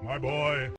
My boy.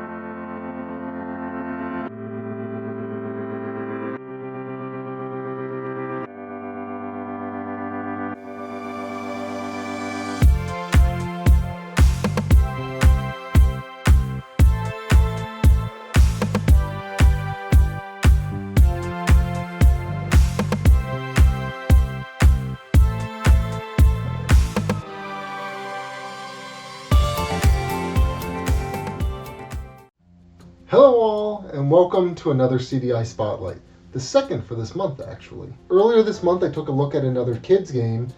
Hello all, and welcome to another CDI Spotlight, the second for this month actually. Earlier this month I took a look at another kids game,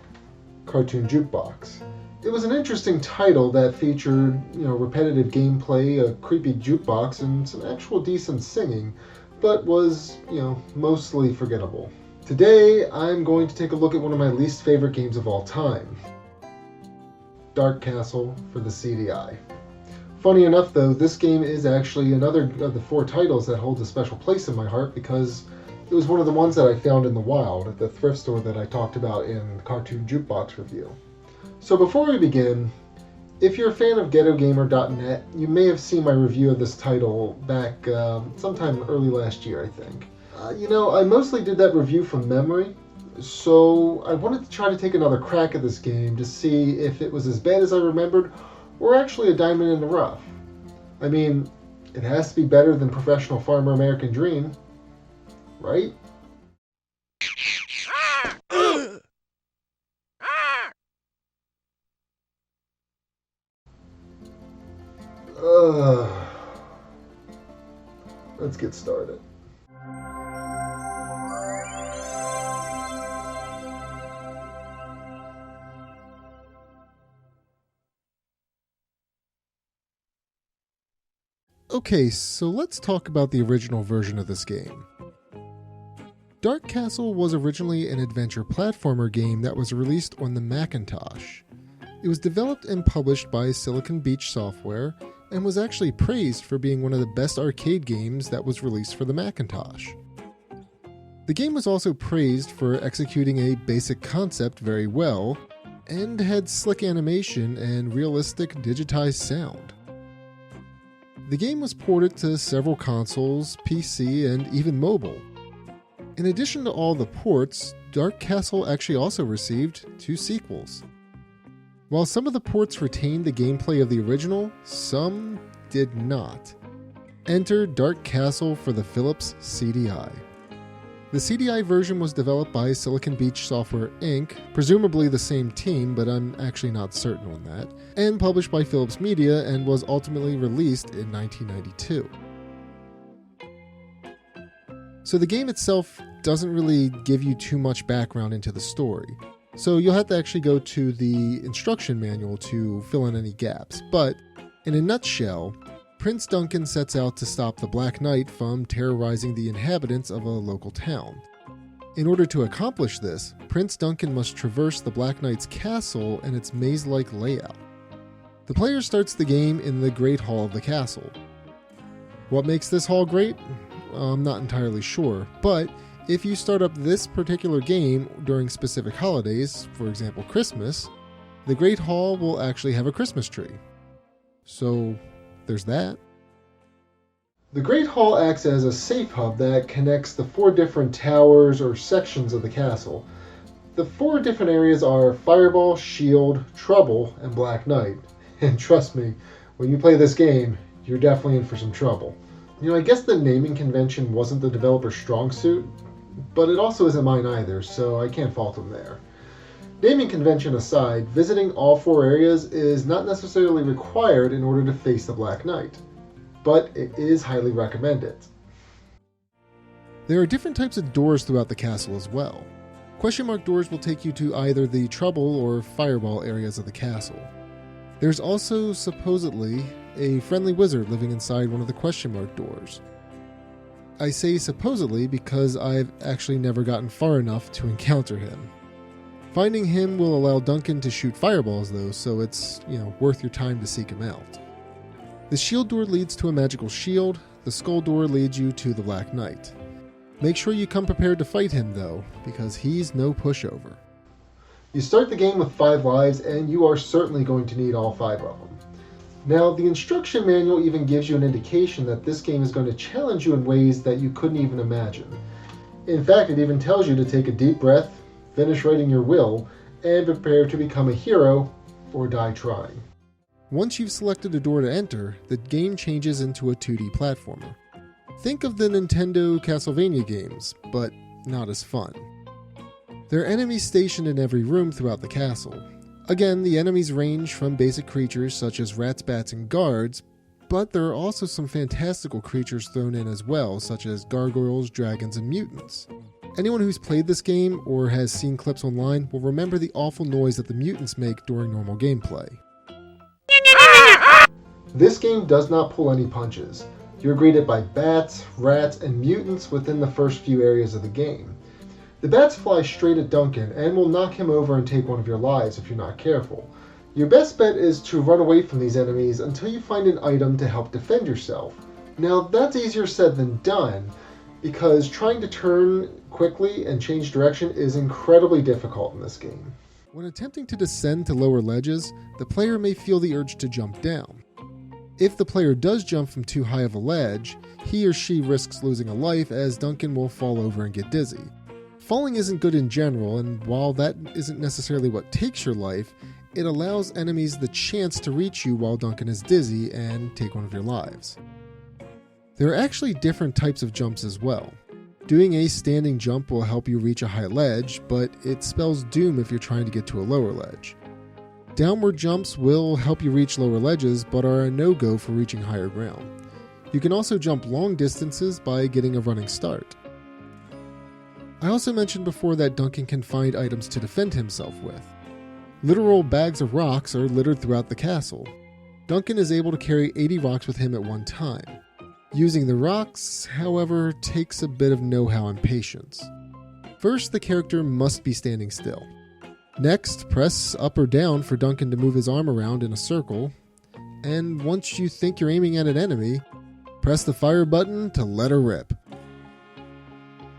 Cartoon Jukebox. It was an interesting title that featured, repetitive gameplay, a creepy jukebox, and some actual decent singing, but was, mostly forgettable. Today I'm going to take a look at one of my least favorite games of all time, Dark Castle for the CDI. Funny enough, though, this game is actually another of the four titles that holds a special place in my heart because it was one of the ones that I found in the wild at the thrift store that I talked about in the Cartoon Jukebox review. So before we begin, if you're a fan of GhettoGamer.net, you may have seen my review of this title back sometime early last year, I think. I mostly did that review from memory, so I wanted to try to take another crack at this game to see if it was as bad as I remembered, or actually a diamond in the rough. I mean, it has to be better than Professional Farmer American Dream, right? Let's get started. Okay, so let's talk about the original version of this game. Dark Castle was originally an adventure platformer game that was released on the Macintosh. It was developed and published by Silicon Beach Software and was actually praised for being one of the best arcade games that was released for the Macintosh. The game was also praised for executing a basic concept very well and had slick animation and realistic digitized sound. The game was ported to several consoles, PC, and even mobile. In addition to all the ports, Dark Castle actually also received 2 sequels. While some of the ports retained the gameplay of the original, some did not. Enter Dark Castle for the Philips CDI. The CDI version was developed by Silicon Beach Software Inc., presumably the same team, but I'm actually not certain on that, and published by Philips Media and was ultimately released in 1992. So the game itself doesn't really give you too much background into the story, so you'll have to actually go to the instruction manual to fill in any gaps, but in a nutshell, Prince Duncan sets out to stop the Black Knight from terrorizing the inhabitants of a local town. In order to accomplish this, Prince Duncan must traverse the Black Knight's castle and its maze-like layout. The player starts the game in the Great Hall of the castle. What makes this hall great? I'm not entirely sure, but if you start up this particular game during specific holidays, for example Christmas, the Great Hall will actually have a Christmas tree. So there's that. The Great Hall acts as a safe hub that connects the 4 different towers or sections of the castle. The 4 different areas are Fireball, Shield, Trouble, and Black Knight. And trust me, when you play this game, you're definitely in for some trouble. I guess the naming convention wasn't the developer's strong suit, but it also isn't mine either, so I can't fault them there. Naming convention aside, visiting all 4 areas is not necessarily required in order to face the Black Knight, but it is highly recommended. There are different types of doors throughout the castle as well. Question mark doors will take you to either the Trouble or Fireball areas of the castle. There's also, supposedly, a friendly wizard living inside one of the question mark doors. I say supposedly because I've actually never gotten far enough to encounter him. Finding him will allow Duncan to shoot fireballs though, so it's, worth your time to seek him out. The shield door leads to a magical shield, the skull door leads you to the Black Knight. Make sure you come prepared to fight him though, because he's no pushover. You start the game with 5 lives and you are certainly going to need all 5 of them. Now, the instruction manual even gives you an indication that this game is going to challenge you in ways that you couldn't even imagine. In fact, it even tells you to take a deep breath, finish writing your will, and prepare to become a hero or die trying. Once you've selected a door to enter, the game changes into a 2D platformer. Think of the Nintendo Castlevania games, but not as fun. There are enemies stationed in every room throughout the castle. Again, the enemies range from basic creatures such as rats, bats, and guards, but there are also some fantastical creatures thrown in as well, such as gargoyles, dragons, and mutants. Anyone who's played this game or has seen clips online will remember the awful noise that the mutants make during normal gameplay. This game does not pull any punches. You're greeted by bats, rats, and mutants within the first few areas of the game. The bats fly straight at Duncan and will knock him over and take one of your lives if you're not careful. Your best bet is to run away from these enemies until you find an item to help defend yourself. Now, that's easier said than done, because trying to turn quickly and change direction is incredibly difficult in this game. When attempting to descend to lower ledges, the player may feel the urge to jump down. If the player does jump from too high of a ledge, he or she risks losing a life as Duncan will fall over and get dizzy. Falling isn't good in general, and while that isn't necessarily what takes your life, it allows enemies the chance to reach you while Duncan is dizzy and take one of your lives. There are actually different types of jumps as well. Doing a standing jump will help you reach a high ledge, but it spells doom if you're trying to get to a lower ledge. Downward jumps will help you reach lower ledges, but are a no-go for reaching higher ground. You can also jump long distances by getting a running start. I also mentioned before that Duncan can find items to defend himself with. Literal bags of rocks are littered throughout the castle. Duncan is able to carry 80 rocks with him at one time. Using the rocks, however, takes a bit of know-how and patience. First, the character must be standing still. Next, press up or down for Duncan to move his arm around in a circle. And once you think you're aiming at an enemy, press the fire button to let her rip.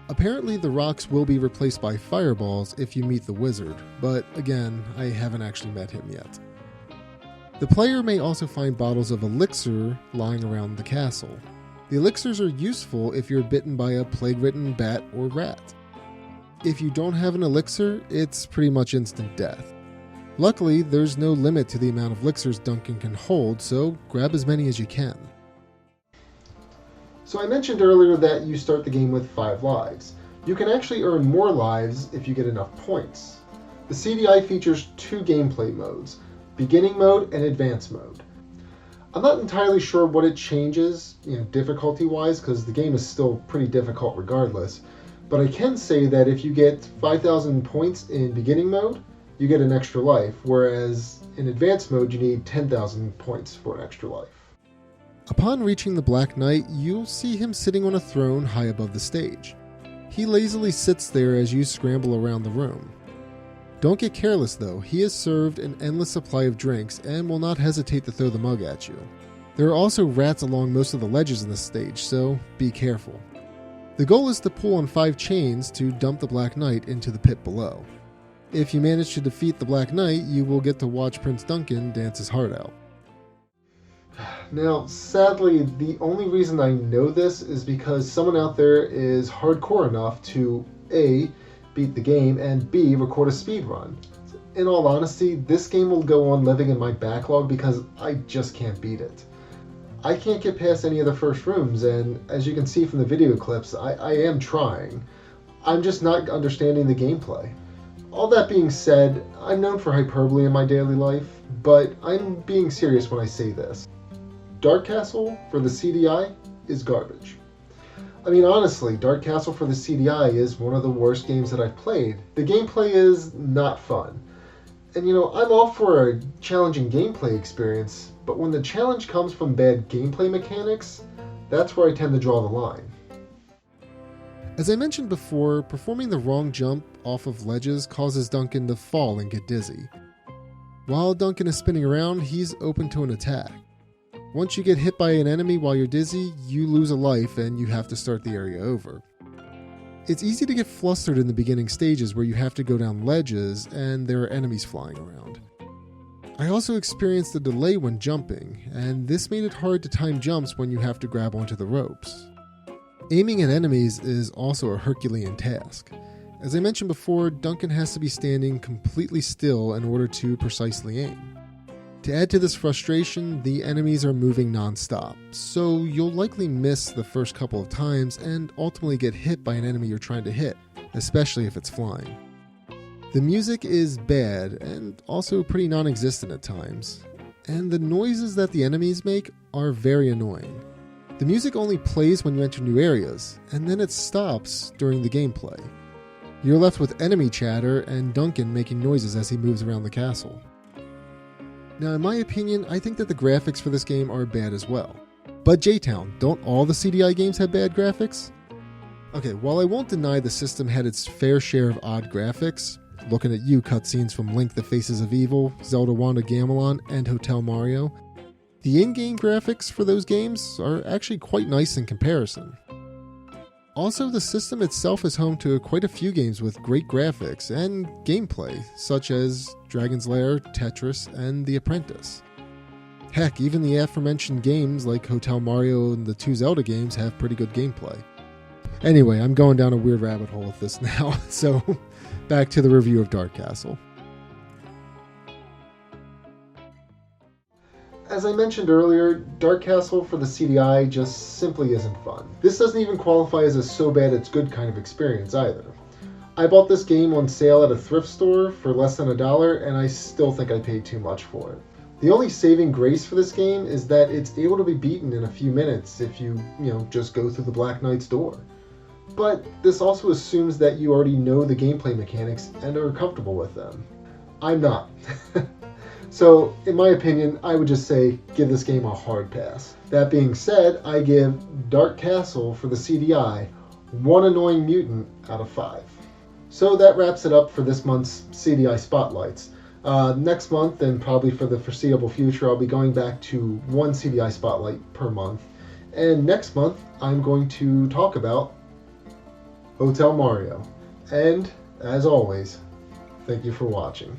Apparently the rocks will be replaced by fireballs if you meet the wizard, but again, I haven't actually met him yet. The player may also find bottles of elixir lying around the castle. The elixirs are useful if you're bitten by a plague-ridden bat or rat. If you don't have an elixir, it's pretty much instant death. Luckily, there's no limit to the amount of elixirs Duncan can hold, so grab as many as you can. So I mentioned earlier that you start the game with 5 lives. You can actually earn more lives if you get enough points. The CDI features 2 gameplay modes, beginning mode and advanced mode. I'm not entirely sure what it changes, difficulty-wise, because the game is still pretty difficult regardless, but I can say that if you get 5,000 points in beginning mode, you get an extra life, whereas in advanced mode you need 10,000 points for an extra life. Upon reaching the Black Knight, you'll see him sitting on a throne high above the stage. He lazily sits there as you scramble around the room. Don't get careless though, he has served an endless supply of drinks and will not hesitate to throw the mug at you. There are also rats along most of the ledges in this stage, so be careful. The goal is to pull on 5 chains to dump the Black Knight into the pit below. If you manage to defeat the Black Knight, you will get to watch Prince Duncan dance his heart out. Now, sadly, the only reason I know this is because someone out there is hardcore enough to A, beat the game, and B, record a speedrun. In all honesty, this game will go on living in my backlog because I just can't beat it. I can't get past any of the first rooms, and as you can see from the video clips, I am trying. I'm just not understanding the gameplay. All that being said, I'm known for hyperbole in my daily life, but I'm being serious when I say this. Dark Castle for the CDI is garbage. I mean, honestly, Dark Castle for the CDI is one of the worst games that I've played. The gameplay is not fun. And I'm all for a challenging gameplay experience, but when the challenge comes from bad gameplay mechanics, that's where I tend to draw the line. As I mentioned before, performing the wrong jump off of ledges causes Duncan to fall and get dizzy. While Duncan is spinning around, he's open to an attack. Once you get hit by an enemy while you're dizzy, you lose a life and you have to start the area over. It's easy to get flustered in the beginning stages where you have to go down ledges and there are enemies flying around. I also experienced a delay when jumping, and this made it hard to time jumps when you have to grab onto the ropes. Aiming at enemies is also a Herculean task. As I mentioned before, Duncan has to be standing completely still in order to precisely aim. To add to this frustration, the enemies are moving non-stop, so you'll likely miss the first couple of times and ultimately get hit by an enemy you're trying to hit, especially if it's flying. The music is bad and also pretty non-existent at times, and the noises that the enemies make are very annoying. The music only plays when you enter new areas, and then it stops during the gameplay. You're left with enemy chatter and Duncan making noises as he moves around the castle. Now, in my opinion, I think that the graphics for this game are bad as well. But J-Town, don't all the CDI games have bad graphics? Okay, while I won't deny the system had its fair share of odd graphics, looking at you cutscenes from Link the Faces of Evil, Zelda Wanda Gamelon, and Hotel Mario, the in-game graphics for those games are actually quite nice in comparison. Also, the system itself is home to quite a few games with great graphics and gameplay, such as Dragon's Lair, Tetris, and The Apprentice. Heck, even the aforementioned games like Hotel Mario and the 2 Zelda games have pretty good gameplay. Anyway, I'm going down a weird rabbit hole with this now, so back to the review of Dark Castle. As I mentioned earlier, Dark Castle for the CDI just simply isn't fun. This doesn't even qualify as a so bad it's good kind of experience either. I bought this game on sale at a thrift store for less than $1, and I still think I paid too much for it. The only saving grace for this game is that it's able to be beaten in a few minutes if you just go through the Black Knight's door. But this also assumes that you already know the gameplay mechanics and are comfortable with them. I'm not. So, in my opinion, I would just say give this game a hard pass. That being said, I give Dark Castle for the CDI 1 annoying mutant out of 5. So that wraps it up for this month's CDI Spotlights. Next month, and probably for the foreseeable future, I'll be going back to 1 CDI Spotlight per month. And next month, I'm going to talk about Hotel Mario. And, as always, thank you for watching.